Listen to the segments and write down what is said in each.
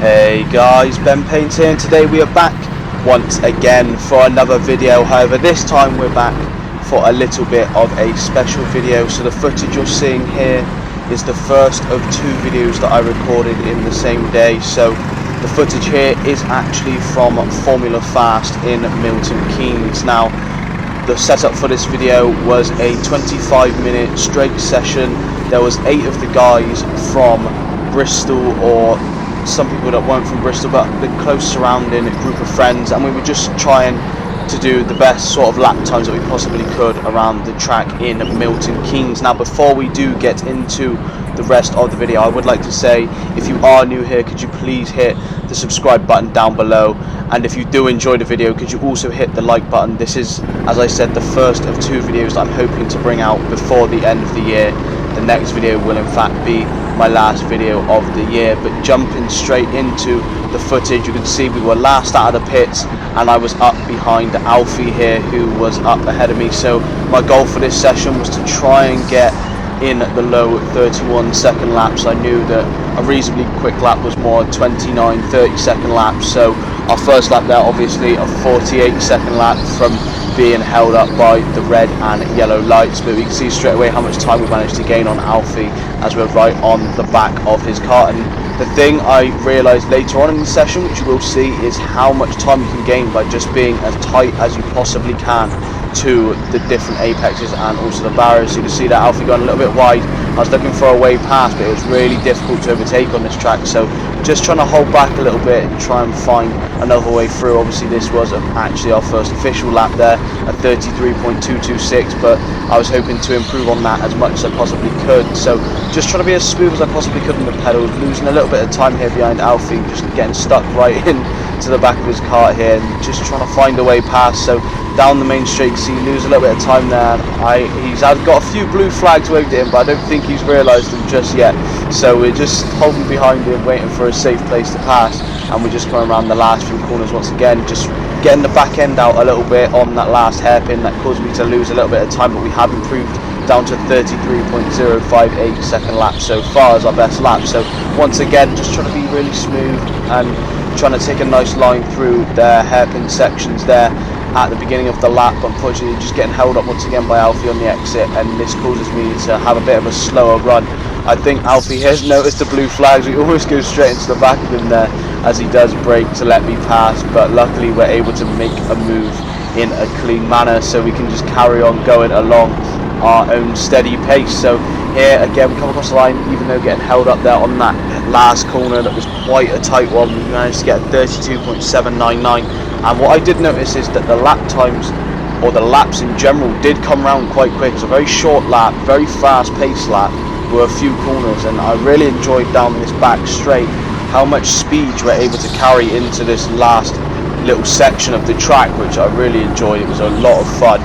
Hey guys, Ben Paints here, and today we are back once again for another video. However, this time we're back for a little bit of a special video. So the footage you're seeing here is the first of two videos that I recorded in the same day. So the footage here is actually from Formula Fast in Milton Keynes. Now, the setup for this video was a 25-minute straight session. There was 8 of the guys from Bristol, or some people that weren't from Bristol, but the close surrounding group of friends, and we were just trying to do the best sort of lap times that we possibly could around the track in Milton Keynes. Now, before we do get into the rest of the video, I would like to say, if you are new here, could you please hit the subscribe button down below, and if you do enjoy the video, could you also hit the like button. This is, as I said, the first of 2 videos that I'm hoping to bring out before the end of the year. The next video will in fact be my last video of the year. But jumping straight into the footage, you can see we were last out of the pits, and I was up behind Alfie here, who was up ahead of me. So my goal for this session was to try and get in the low 31-second laps. I knew that a reasonably quick lap was more 29-30-second laps. So our first lap there, obviously a 48-second lap from being held up by the red and yellow lights, but we can see straight away how much time we managed to gain on Alfie as we're right on the back of his car. And the thing I realised later on in the session, which you will see, is how much time you can gain by just being as tight as you possibly can to the different apexes and also the barriers. So you can see that Alfie going a little bit wide. I was looking for a way past, but it was really difficult to overtake on this track, so just trying to hold back a little bit and try and find another way through. Obviously this was actually our first official lap there at 33.226, but I was hoping to improve on that as much as I possibly could. So just trying to be as smooth as I possibly could on the pedals, losing a little bit of time here behind Alfie, just getting stuck right in to the back of his car here and just trying to find a way past. So down the main straight, you see, lose a little bit of time there. He's got a few blue flags waved at him, but I don't think he's realised them just yet. So we're just holding behind him, waiting for a safe place to pass, and we're just going around the last few corners once again, just getting the back end out a little bit on that last hairpin. That caused me to lose a little bit of time, but we have improved down to 33.058 second lap so far as our best lap. So once again, just trying to be really smooth and trying to take a nice line through the hairpin sections there at the beginning of the lap. Unfortunately, just getting held up once again by Alfie on the exit, and this causes me to have a bit of a slower run. I think Alfie has noticed the blue flags. We almost go straight into the back of him there as he does brake to let me pass, but luckily we're able to make a move in a clean manner, so we can just carry on going along our own steady pace. So here again, we come across the line, even though getting held up there on that last corner that was quite a tight one. We managed to get 32.799, and what I did notice is that the lap times, or the laps in general, did come round quite quick. It's a very short lap, very fast paced lap with a few corners, and I really enjoyed down this back straight how much speed we're able to carry into this last little section of the track, which I really enjoyed. It was a lot of fun.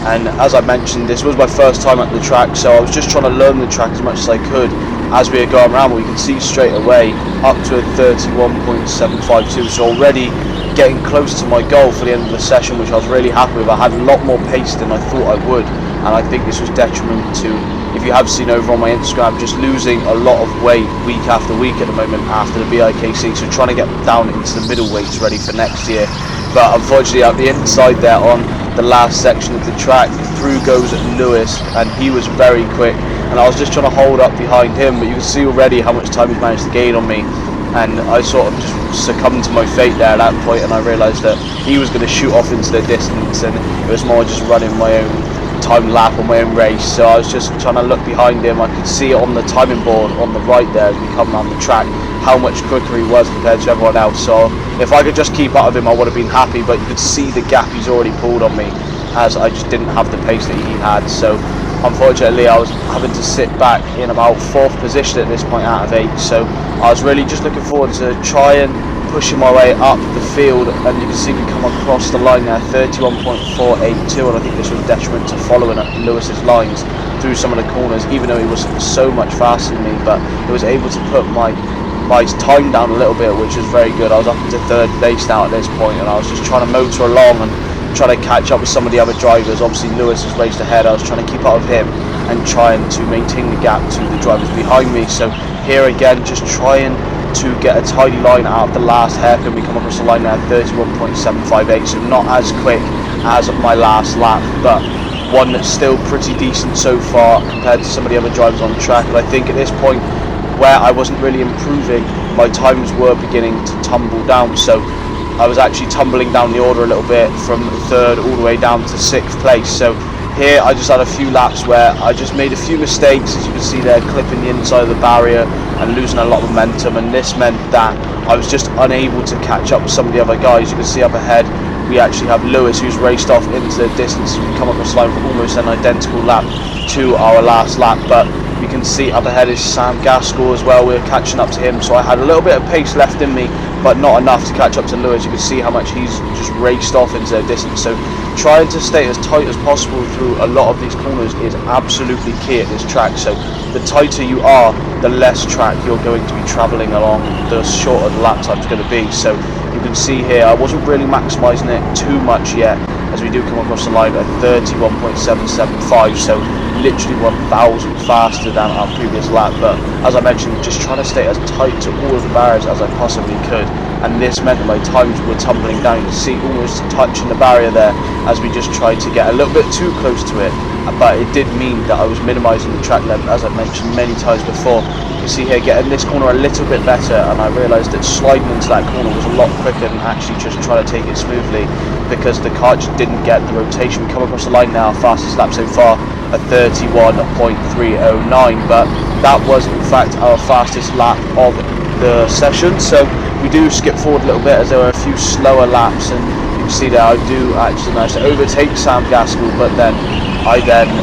And as I mentioned, this was my first time at the track, so I was just trying to learn the track as much as I could as we were going around. But we can see straight away up to a 31.752, so already getting close to my goal for the end of the session, which I was really happy with. I had a lot more pace than I thought I would, and I think this was detrimental to, if you have seen over on my Instagram, just losing a lot of weight week after week at the moment after the BRKC, so trying to get down into the middle weights ready for next year. But unfortunately, at the inside there on the last section of the track, through goes Lewis, and he was very quick, and I was just trying to hold up behind him, but you can see already how much time he's managed to gain on me, and I sort of just succumbed to my fate there at that point, and I realised that he was going to shoot off into the distance, and it was more just running my own time lap on my own race. So I was just trying to look behind him. I could see it on the timing board on the right there as we come around the track how much quicker he was compared to everyone else. So if I could just keep up with him, I would have been happy, but you could see the gap he's already pulled on me as I just didn't have the pace that he had. So unfortunately, I was having to sit back in about 4th position at this point out of 8. So I was really just looking forward to try and pushing my way up the field, and you can see me come across the line there, 31.482, and I think this was detriment to following up Lewis's lines through some of the corners, even though he was so much faster than me. But he was able to put my time down a little bit, which was very good. I was up into 3rd place now at this point, and I was just trying to motor along and trying to catch up with some of the other drivers. Obviously Lewis has raced ahead. I was trying to keep up with him and trying to maintain the gap to the drivers behind me. So here again, just trying to get a tidy line out of the last hairpin. We come across the line now at 31.758, so not as quick as my last lap, but one that's still pretty decent so far compared to some of the other drivers on the track. And I think at this point, where I wasn't really improving, my times were beginning to tumble down. So I was actually tumbling down the order a little bit from 3rd all the way down to 6th place. So here I just had a few laps where I just made a few mistakes, as you can see there, clipping the inside of the barrier and losing a lot of momentum, and this meant that I was just unable to catch up with some of the other guys. You can see up ahead we actually have Lewis, who's raced off into the distance. We come across the line for almost an identical lap to our last lap, but you can see up ahead is Sam Gaskell as well. We're catching up to him, so I had a little bit of pace left in me, but not enough to catch up to Lewis. You can see how much he's just raced off into the distance. So trying to stay as tight as possible through a lot of these corners is absolutely key at this track. So the tighter you are, the less track you're going to be travelling along, the shorter the lap time's going to be. So you can see here I wasn't really maximising it too much yet, as we do come across the line at 31.775, so literally 1,000 faster than our previous lap. But as I mentioned, just trying to stay as tight to all of the barriers as I possibly could, and this meant that my times were tumbling down. You can see almost touching the barrier there as we just tried to get a little bit too close to it, but it did mean that I was minimising the track length, as I mentioned many times before. You can see here getting this corner a little bit better, and I realised that sliding into that corner was a lot quicker than actually just trying to take it smoothly, because the car just didn't get the rotation. We come across the line now, fastest lap so far at 31.309, but that was in fact our fastest lap of the session. So we do skip forward a little bit, as there were a few slower laps, and you can see there I do actually manage to overtake Sam Gaskell, but then I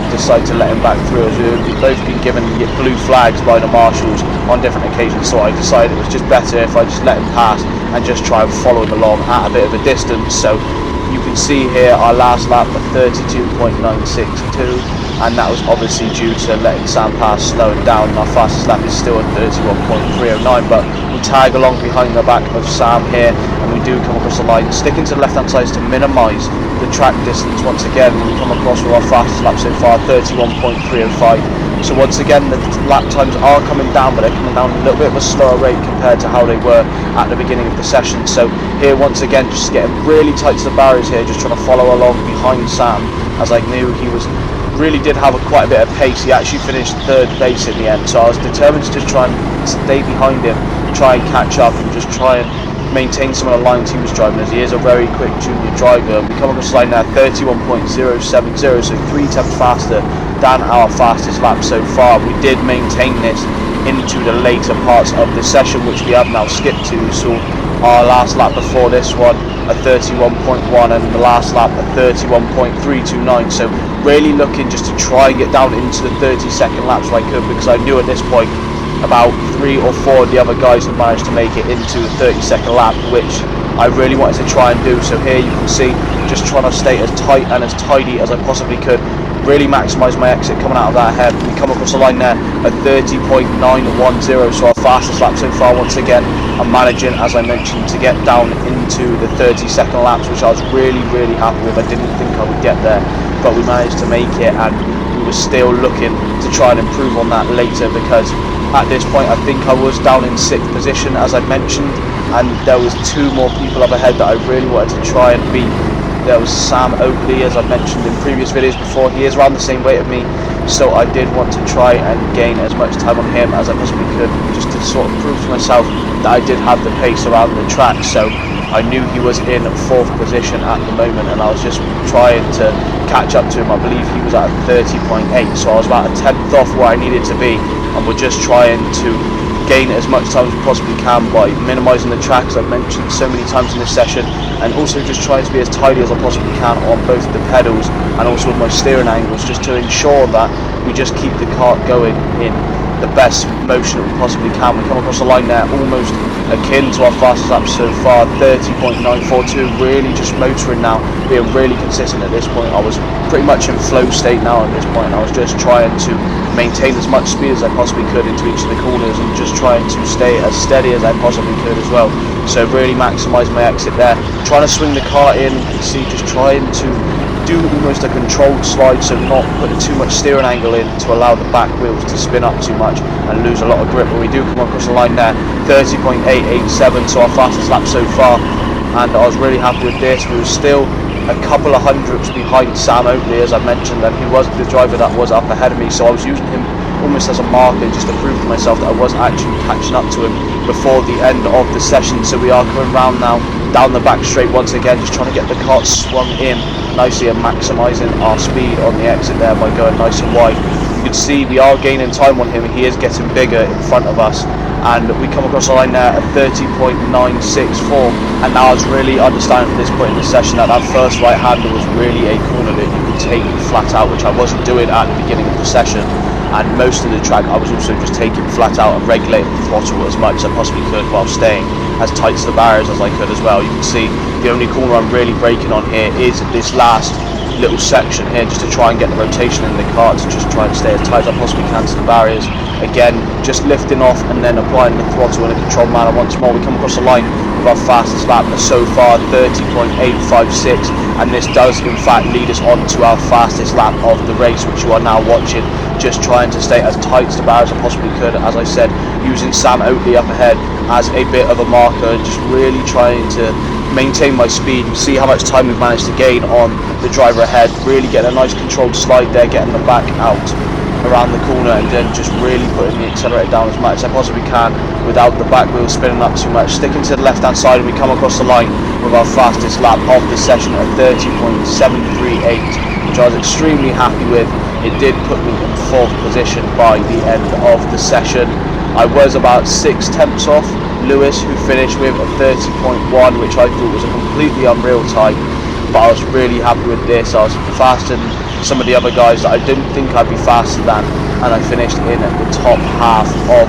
decide to let him back through, as we've both been given blue flags by the marshals on different occasions. So I decided it was just better if I just let him pass and just try and follow him along at a bit of a distance. So you can see here our last lap at 32.962, and that was obviously due to letting Sam pass, slowing down. Our fastest lap is still at 31.309, but we tag along behind the back of Sam here, and we do come across the line, sticking to the left hand side to minimise the track distance. Once again, we come across with our fastest lap so far, 31.305. So once again, the lap times are coming down, but they're coming down a little bit of a slower rate compared to how they were at the beginning of the session. So here once again, just getting really tight to the barriers here, just trying to follow along behind Sam, as I knew he really did have quite a bit of pace. He actually finished 3rd place in the end, so I was determined to just try and stay behind him, try and catch up, and just try and maintain some of the lines he was driving, as he is a very quick junior driver. We come across the line now 31.070, so 3 tenths faster than our fastest lap so far. We did maintain this into the later parts of the session, which we have now skipped to. So our last lap before this one at 31.1, and the last lap at 31.329. So really looking just to try and get down into the 30-second laps if I could, because I knew at this point about 3 or 4 of the other guys had managed to make it into the 30-second lap, which I really wanted to try and do. So here you can see just trying to stay as tight and as tidy as I possibly could, really maximise my exit coming out of that head. We come across the line there at 30.910, so our fastest lap so far. Once again, I'm managing, as I mentioned, to get down into the 30-second laps, which I was really happy with. I didn't think I would get there, but we managed to make it, and we were still looking to try and improve on that later, because at this point I think I was down in 6th position, as I mentioned, and there was 2 more people up ahead that I really wanted to try and beat. There was Sam Oakley, as I mentioned in previous videos before. He is around the same weight of me, so I did want to try and gain as much time on him as I possibly could, just to sort of prove to myself that I did have the pace around the track. So I knew he was in 4th position at the moment, and I was just trying to catch up to him. I believe he was at 30.8, so I was about a 10th off where I needed to be, and we're just trying to gain as much time as we possibly can by minimising the track, as I've mentioned so many times in this session, and also just trying to be as tidy as I possibly can on both the pedals and also with my steering angles, just to ensure that we just keep the kart going in the best motion that we possibly can. We come across the line there almost akin to our fastest lap so far, 30.942, really just motoring now, being really consistent at this point. I was pretty much in flow state now at this point, and I was just trying to maintain as much speed as I possibly could into each of the corners, and just trying to stay as steady as I possibly could as well. So really maximise my exit there, trying to swing the car in. You can see just trying to do almost a controlled slide, so not putting too much steering angle in to allow the back wheels to spin up too much and lose a lot of grip. But we do come across the line there, 30.887, so our fastest lap so far, and I was really happy with this. We were still a couple of hundredths behind Sam Oakley, as I mentioned, and he was the driver that was up ahead of me, so I was using him almost as a marker just to prove to myself that I was actually catching up to him before the end of the session. So we are coming round now down the back straight once again, just trying to get the Karts swung in nicely and maximising our speed on the exit there by going nice and wide. You can see we are gaining time on him, he is getting bigger in front of us, and we come across the line there at 30.964, and now I was really understanding at this point in the session that first right hander was really a corner that you could take flat out, which I wasn't doing at the beginning of the session. And most of the track I was also just taking flat out and regulating the throttle as much as I possibly could while staying as tight to the barriers as I could as well. You can see the only corner I'm really braking on here is this last little section here, just to try and get the rotation in the car, to just try and stay as tight as I possibly can to the barriers. Again, just lifting off and then applying the throttle in a controlled manner once more. We come across the line with our fastest lap so far, 30.856, and this does in fact lead us on to our fastest lap of the race, which you are now watching. Just trying to stay as tight to the barriers as I possibly could, as I said, using Sam Oakley up ahead as a bit of a marker, just really trying to maintain my speed. See how much time we've managed to gain on the driver ahead, really getting a nice controlled slide there, getting the back out around the corner, and then just really putting the accelerator down as much as I possibly can without the back wheel spinning up too much. Sticking to the left hand side, and we come across the line with our fastest lap of the session at 30.738, which I was extremely happy with. It did put me in 4th position by the end of the session. I was about 6 tenths off Lewis, who finished with a 30.1, which I thought was a completely unreal time, but I was really happy with this. I was faster than some of the other guys that I didn't think I'd be faster than, and I finished in the top half of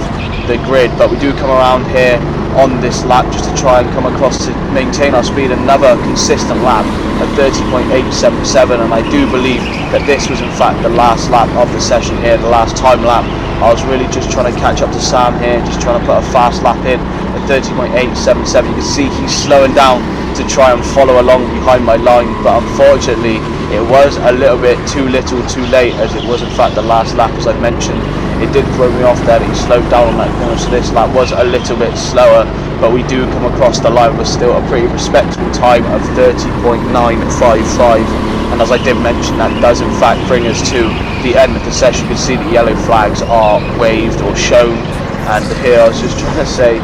the grid. But we do come around here on this lap just to try and come across to maintain our speed, another consistent lap at 30.877, and I do believe that this was in fact the last lap of the session here, the last time lap. I was really just trying to catch up to Sam here, just trying to put a fast lap in at 30.877. You can see he's slowing down to try and follow along behind my line, but unfortunately it was a little bit too little too late, as it was in fact the last lap. As I mentioned, it did throw me off there that he slowed down on that corner, so this lap was a little bit slower, but we do come across the line with still a pretty respectable time of 30.955, and as I did mention, that does in fact bring us to the end of the session. You can see the yellow flags are waved or shown, and here I was just trying to say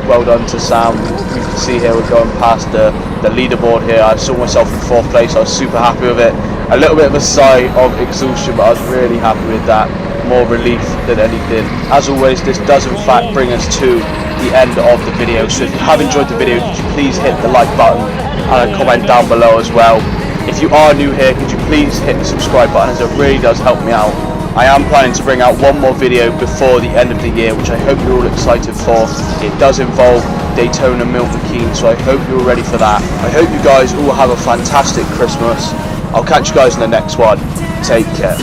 well done to Sam. You can see here we're going past the leaderboard here. I saw myself in 4th place. I was super happy with it. A little bit of a sigh of exhaustion, but I was really happy with that. More relief than anything. As always, this does in fact bring us to the end of the video, so if you have enjoyed the video, could you please hit the like button and a comment down below as well. If you are new here, could you please hit the subscribe button, as it really does help me out. I am planning to bring out one more video before the end of the year, which I hope you're all excited for. It does involve Daytona Milton Keynes, so I hope you're all ready for that. I hope you guys all have a fantastic Christmas. I'll catch you guys in the next one. Take care.